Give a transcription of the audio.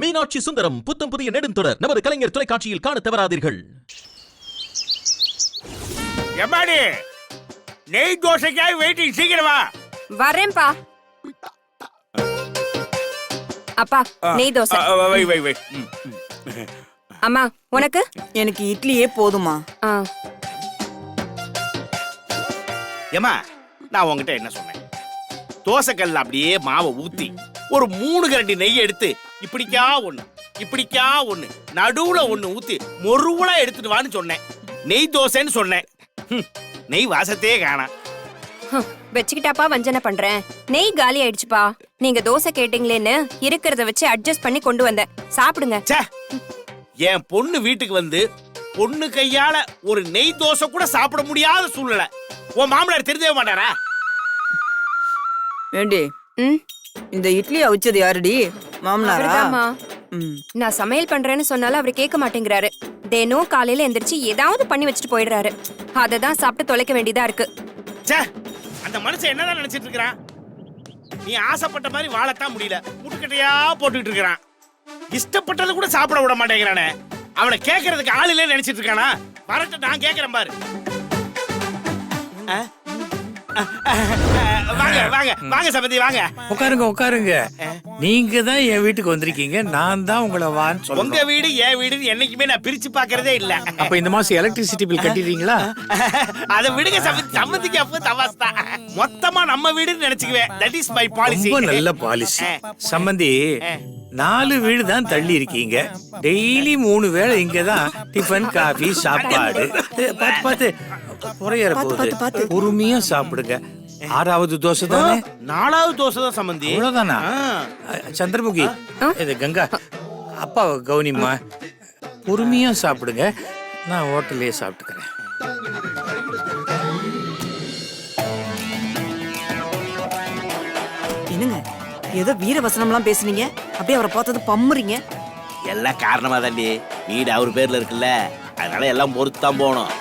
மீனாட்சி சுந்தரம் புத்தம் புதிய நெடுந்தொடர் நமது கலைஞர் தொலைக்காட்சியில் காண தவறாதீர்கள். எம்மாடி நெய் தோசைக்காய் வெயிட்டிங், சீக்கிரமா வரேன்பா. அப்பா நெய் தோசை. வை வை வை. அம்மா உனக்கு? எனக்கு இட்லியே போதுமா. ஏமா நான் உங்ககிட்ட என்ன சொன்னேன்? தோசைக்கல்ல அப்படியே மாவை ஊத்தி ஒரு 3 கரண்டி நெய் எடுத்து இப்படிக்கா ஒண்ணு நடுவுல ஒண்ணு ஊத்தி மொருவலா எடுத்துட்டு வான்னு சொன்னேன். நெய் தோசைன்னு சொன்னேன். நெய் வாசத்தையே காணா. வச்சுக்கிட்டாப்பா வஞ்சனை பண்றேன். நெய் காலி ஆயிடுச்சுப்பா. நீங்க தோசை கேட்டீங்களேன்னு இருக்கிறத வச்சு அட்ஜஸ்ட் பண்ணி கொண்டு வந்தேன். சாப்பிடுங்க. என் பொண்ணு வீட்டுக்கு வந்து பொண்ணு கையால ஒரு நெய் தோசை கூட சாப்பிட முடியாத சூழ்நிலை. உன் மாமனார் தெரிஞ்சவே மாட்டாரா? ஏண்டி இந்த இட்லி அவிச்சது யாருடி? மாமனாரா? நான் சமையல் பண்றேன்னு சொன்னாலும் அவர் கேட்க மாட்டேங்கிறாரு. தினம் காலையில எந்திரிச்சு ஏதாவது பண்ணி வச்சுட்டு போயிடுறாரு. அததான் சாப்பிட்டு தொலைக்க வேண்டியதா இருக்கு. அந்த மனுஷன் என்னதான் நினைச்சிட்டு இருக்கிறான்? நீ ஆசைப்பட்ட மாதிரி வாழத்தான் முடியல, முட்டுக்கட்டையா போட்டுக்கிட்டு இருக்கிறான். இஷ்டப்பட்டது கூட சாப்பிட விட மாட்டேங்கிறானே. அவனை கேட்கறதுக்கு ஆள் இல்லைன்னு நினைச்சிட்டு இருக்கானா? வரட்டு, நான் கேட்கிறேன் பாரு. வாங்க வாங்க வாங்க சபதி, வாங்க உட்காருங்க. நீங்க தான் என் வீட்டுக்கு வந்திருக்கீங்க, நான் தான் உங்களை வான்னு சொல்றேன். உங்க வீடு என் வீடு என்னைக்குமே நான் பிரிச்சு பாக்குறதே இல்ல. அப்ப இந்த மாசம் எலக்ட்ரிசிட்டி பில் கட்டிடுறீங்களா? அத விடுங்க சபதி, சம்மதிக்கு அப்ப தவாஸ்தா. மொத்தமா நம்ம வீடுன்னு நினைச்சுக்குவேன். That is my policy. ரொம்ப நல்ல பாலிசி. சம்பந்தி 4 வீடு தான் தள்ளி இருக்கீங்க. டெய்லி 3 வேளை இங்கதான் டிஃபன், காஃபி, சாப்பாடு. பார்த்து குறையற போகுது. பொறுமையா சாப்பிடுங்க. 6வது தோசை தானே? 4வது தோசை தான் சம்பந்தி. அவ்வளவுதானா? சந்திரமுகி, இது கங்கா, அப்பா கவுனிம்மா, பொறுமையா சாப்பிடுங்க. நான் ஹோட்டல்லே சாப்பிட்டுக்கிறேன். என்னங்க ஏதோ வீர வசனம்லாம் பேசுனீங்க, அப்படியே அவரை பார்த்தது பம்முறீங்க. எல்லாம் காரணமா தாண்டி. வீடு அவர் பேர்ல இருக்குல்ல, அதனால எல்லாம் பொறுத்துதான் போகணும்.